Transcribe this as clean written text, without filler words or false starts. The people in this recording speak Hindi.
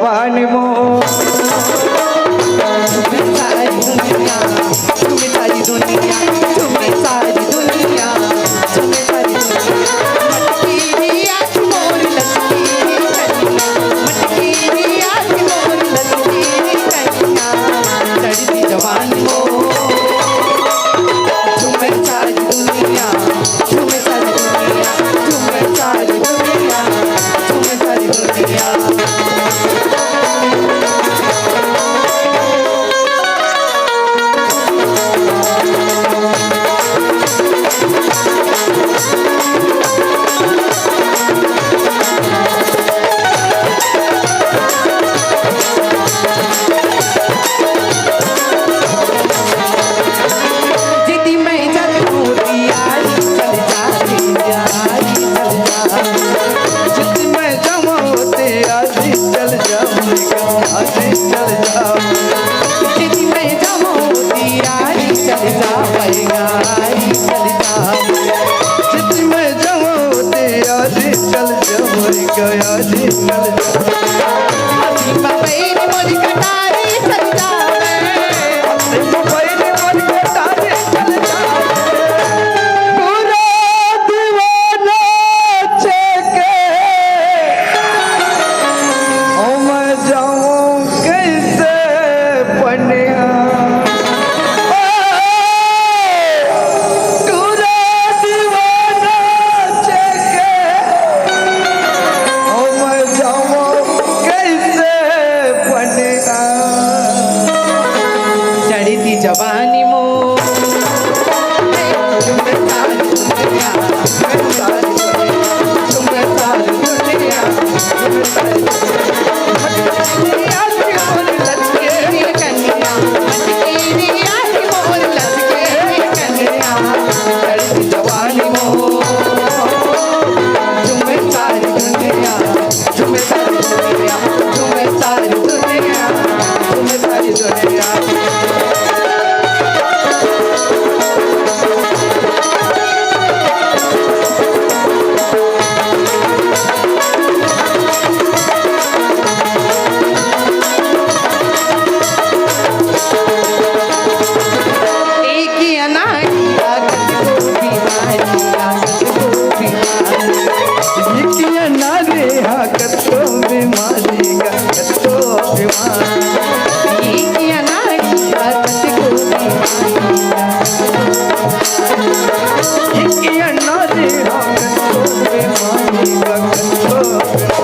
जवानी मो तुम्हें सारी दुनिया, तुम्हें सारी दुनिया, तुम्हें सारी दुनिया, तुम्हें सारी दुनिया। मटकी आज मोर लचकी कन्या, मटकी आज मोर लचकी कन्या, चढ़ती जवानी हो। तुम्हें सारी दुनिया, तुम्हें सारी दुनिया, तुम्हें सारी दुनिया, तुम्हें सारी दुनिया। जवानी मो तुम्हें सारी दुनिया, तुम्हें सारी दुनिया, तुम्हें सारी दुनिया, तुम्हें सारी दुनिया। मोर लचके कन्या, मटकी आज मोर लचके कन्या, चढ़ती जवानी मो तुम्हें सारी दुनिया, तुम्हें सारी दुनिया, तुम्हें सारी दुनिया, तुम्हें सारी दुनिया। ये